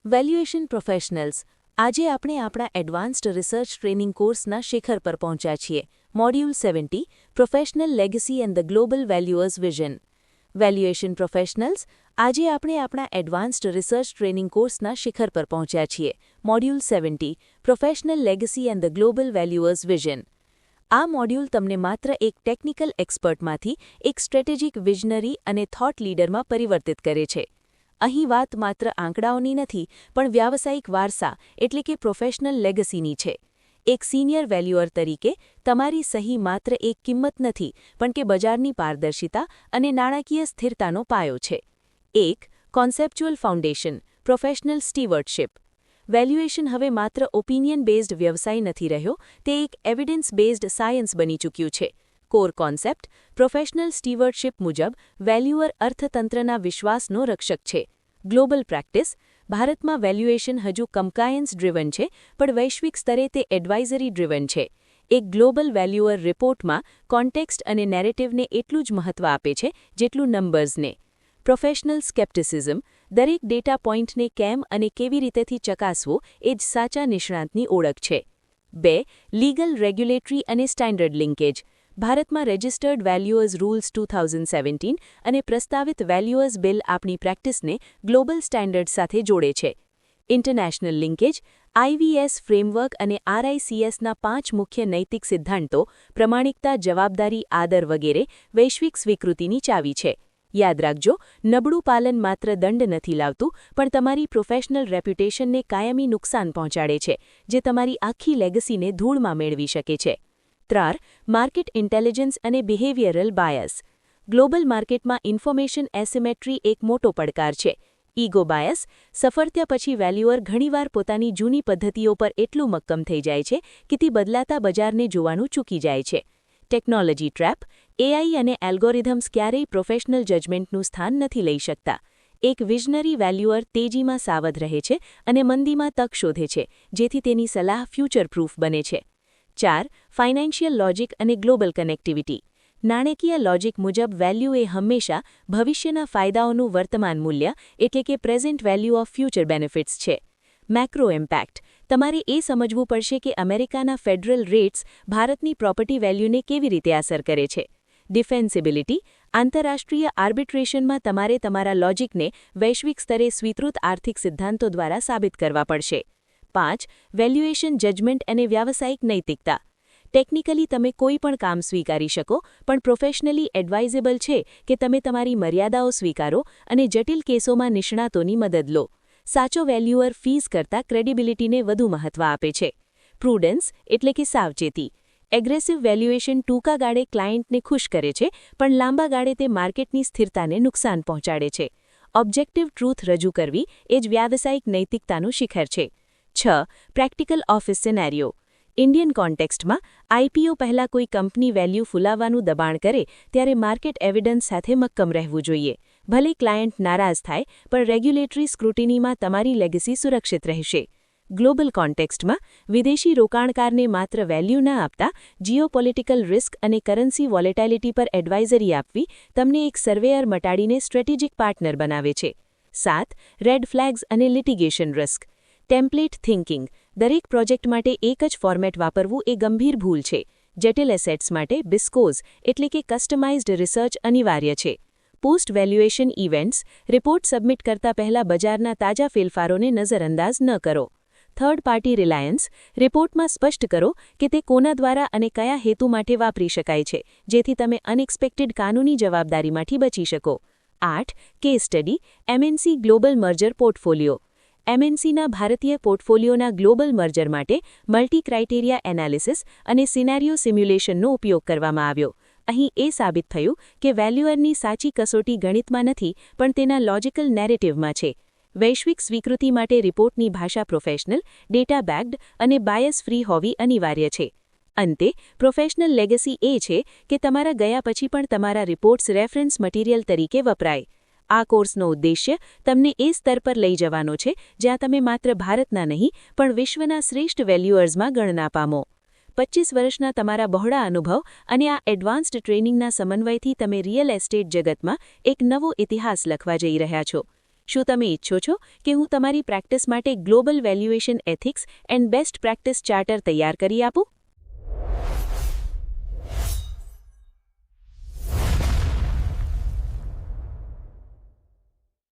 Valuation professionals આજે આપણે આપણા એડવાન્સ્ડ રિસર્ચ ટ્રેનિંગ કોર્સના શિખર પર પહોંચ્યા છીએ. Module 70 professional legacy and the global valuers vision. Valuation professionals આજે આપણે આપણા એડવાન્સ્ડ રિસર્ચ ટ્રેનિંગ કોર્સના શિખર પર પહોંચ્યા છીએ. Module 70 professional legacy and the global valuers vision. આ મોડ્યુલ તમને માત્ર એક ટેકનિકલ એક્સપર્ટમાંથી એક સ્ટ્રેટેજિક વિઝનરી અને થોટ લીડરમાં પરિવર્તિત કરે છે. અહીં વાત માત્ર આંકડાઓની નથી, પણ વ્યાવસાયિક વારસા એટલે કે પ્રોફેશનલ લેગસીની છે. એક સિનિયર વેલ્યુઅર તરીકે તમારી સહી માત્ર એક કિંમત નથી, પણ કે બજારની પારદર્શિતા અને નાણાકીય સ્થિરતાનો પાયો છે. એક કોન્સેપ્ચ્યુઅલ ફાઉન્ડેશન પ્રોફેશનલ સ્ટીવર્ડશિપ. વેલ્યુએશન હવે માત્ર ઓપિનિયન બેઝડ વ્યવસાય નથી રહ્યો, તે એક એવિડન્સ બેઝડ સાયન્સ બની ચૂક્યું છે. કોર કોન્સેપ્ટ પ્રોફેશનલ સ્ટીવર્ડશિપ મુજબ વેલ્યુઅર અર્થતંત્રના વિશ્વાસનો રક્ષક છે. ગ્લોબલ પ્રેક્ટિસ ભારતમાં વેલ્યુએશન હજુ કમ્પ્લાયન્સ ડ્રિવન છે, પણ વૈશ્વિક સ્તરે તે એડવાઇઝરી ડ્રિવન છે. એક ગ્લોબલ વેલ્યુઅર રિપોર્ટમાં કોન્ટેક્સ્ટ અને નેરેટિવને એટલું જ મહત્વ આપે છે જેટલું નંબર્સને. પ્રોફેશનલ સ્કેપ્ટિસિઝમ દરેક ડેટા પોઇન્ટને કેમ અને કેવી રીતેથી ચકાસવો એ જ સાચા નિષ્ણાતની ઓળખ છે. 2 લીગલ રેગ્યુલેટરી અને સ્ટાન્ડર્ડ લિંકેજ ભારતમાં રજિસ્ટર્ડ વેલ્યુઅર્સ રૂલ્સ 2017 અને પ્રસ્તાવિત વેલ્યુઅર્સ બિલ આપણી પ્રેક્ટિસને ગ્લોબલ સ્ટાન્ડર્ડ સાથે જોડે છે. ઇન્ટરનેશનલ લિંકેજ IVS ફ્રેમવર્ક અને RICSના 5 મુખ્ય નૈતિક સિદ્ધાંતો પ્રમાણિકતા, જવાબદારી, આદર વગેરે વૈશ્વિક સ્વીકૃતિની ચાવી છે. યાદ રાખજો, નબળું પાલન માત્ર દંડ નથી લાવતું, પણ તમારી પ્રોફેશનલ રેપ્યુટેશનને કાયમી નુકસાન પહોંચાડે છે, જે તમારી આખી લેગસીને ધૂળમાં મેળવી શકે છે. 3 માર્કેટ ઇન્ટેલિજન્સ અને બિહેવિયરલ બાયસ. ગ્લોબલ માર્કેટમાં ઇન્ફોર્મેશન એસિમેટ્રી એક મોટો પડકાર છે. ઈગો બાયસ સફળતા પછી વેલ્યુઅર ઘણીવાર પોતાની જૂની પદ્ધતિઓ પર એટલું મક્કમ થઈ જાય છે કે તે બદલાતા બજારને જોવાનું ચૂકી જાય છે. ટેકનોલોજી ટ્રેપ AI અને એલ્ગોરિધમ્સ ક્યારેય પ્રોફેશનલ જજમેન્ટનું સ્થાન નથી લઈ શકતા. એક વિઝનરી વેલ્યુઅર તેજીમાં સાવધ રહે છે અને મંદીમાં તક શોધે છે, જેથી તેની સલાહ ફ્યુચર પ્રૂફ બને છે. 4 ફાઇનાન્શિયલ લોજિક અને ગ્લોબલ કનેક્ટિવિટી. નાણાકીય લોજિક મુજબ વેલ્યુ એ હંમેશા ભવિષ્યના ફાયદાઓનું વર્તમાન મૂલ્ય એટલે કે present value of future benefits છે. મેક્રો ઇમ્પેક્ટ તમારે એ સમજવું પડશે કે અમેરિકાના ફેડરલ રેટ્સ ભારતની પ્રોપર્ટી વેલ્યુને કેવી રીતે અસર કરે છે. ડિફેન્સિબિલિટી આંતરરાષ્ટ્રીય આર્બિટ્રેશનમાં તમારે તમારા લોજિકને વૈશ્વિક સ્તરે સ્વીકૃત આર્થિક સિદ્ધાંતો દ્વારા સાબિત કરવા પડશે. 5 વેલ્યુએશન જજમેન્ટ અને વ્યાવસાયિક નૈતિકતા. ટેકનિકલી તમે કોઈ પણ કામ સ્વીકારી શકો, પણ પ્રોફેશનલી એડવાઇઝેબલ છે કે તમે તમારી મર્યાદાઓ સ્વીકારો અને જટિલ કેસોમાં નિષ્ણાતોની મદદ લો. સાચો વેલ્યુઅર ફીસ કરતાં ક્રેડિબિલિટીને વધુ મહત્વ આપે છે. પ્રુડન્સ એટલે કે સાવચેતી. એગ્રેસિવ વેલ્યુએશન ટૂંકા ગાળે ક્લાયન્ટને ખુશ કરે છે, પણ લાંબા ગાળે તે માર્કેટની સ્થિરતાને નુકસાન પહોંચાડે છે. ઓબ્જેક્ટિવ ટ્રુથ રજૂ કરવી એ જ વ્યાવસાયિક નૈતિકતાનું શિખર છે. 6 પ્રેક્ટિકલ ઓફિસ સિનેરિયો. ઇન્ડિયન કોન્ટેક્સ્ટમાં IPO પહેલાં કોઈ કંપની વેલ્યુ ફુલાવવાનું દબાણ કરે ત્યારે માર્કેટ એવિડન્સ સાથે મક્કમ રહેવું જોઈએ. ભલે ક્લાયન્ટ નારાજ થાય, પણ રેગ્યુલેટરી સ્ક્રુટિનીમાં તમારી લેગસી સુરક્ષિત રહેશે. ગ્લોબલ કોન્ટેક્સ્ટમાં વિદેશી રોકાણકારને માત્ર વેલ્યુ ન આપતા જીઓપોલિટિકલ રિસ્ક અને કરન્સી વોલેટિલિટી પર એડવાઇઝરી આપવી તમને એક સર્વેયર મટાડીને સ્ટ્રેટેજિક પાર્ટનર બનાવે છે. 7 રેડ ફ્લેગ્સ અને લિટિગેશન રિસ્ક. ટેમ્પલેટ થિંકિંગ દરેક પ્રોજેક્ટ માટે એક જ ફોર્મેટ વાપરવું એ ગંભીર ભૂલ છે. જટિલ એસેટ્સ માટે બિસ્કોઝ એટલે કે કસ્ટમાઇઝ્ડ રિસર્ચ અનિવાર્ય છે. Post valuation events report submit કરતા પહેલા બજારના તાજા ફેરફારોને નજરઅંદાજ ન કરો. થર્ડ પાર્ટી રિલાયન્સ રિપોર્ટમાં સ્પષ્ટ કરો કે તે કોના દ્વારા અને કયા હેતુ માટે વાપરી શકાય છે, જેથી તમે અનએક્સપેક્ટેડ કાનૂની જવાબદારીમાંથી બચી શકો. 8 case study MNC global merger portfolio. MNCના ભારતીય પોર્ટફોલિયોના ગ્લોબલ મર્જર માટે મલ્ટી ક્રાઇટેરિયા એનાલિસિસ અને સિનેરિયો સિમ્યુલેશનનો ઉપયોગ કરવામાં આવ્યો. અહીં એ સાબિત થયું કે વેલ્યુઅરની સાચી કસોટી ગણિતમાં નથી, પણ તેના લોજિકલ નેરેટિવમાં છે. વૈશ્વિક સ્વીકૃતિ માટે રિપોર્ટની ભાષા પ્રોફેશનલ, ડેટા બેક્ડ અને બાયસ ફ્રી હોવી અનિવાર્ય છે. અંતે પ્રોફેશનલ લેગસી એ છે કે તમારા ગયા પછી પણ તમારા રિપોર્ટ્સ રેફરન્સ મટીરિયલ તરીકે વપરાય. આ કોર્સનો ઉદ્દેશ્ય તમને એ સ્તર પર લઈ જવાનો છે જ્યાં તમે માત્ર ભારતના નહીં, પણ વિશ્વના શ્રેષ્ઠ વેલ્યુઅર્સમાં ગણના પામો. 25 વર્ષના તમારા બહોળા અનુભવ અને આ એડવાન્સ્ડ ટ્રેનિંગના સમન્વયથી તમે રિયલ એસ્ટેટ જગતમાં એક નવો ઇતિહાસ લખવા જઈ રહ્યા છો. શું તમે ઈચ્છો છો કે હું તમારી પ્રેક્ટિસ માટે global valuation ethics and best practice charter તૈયાર કરી આપું?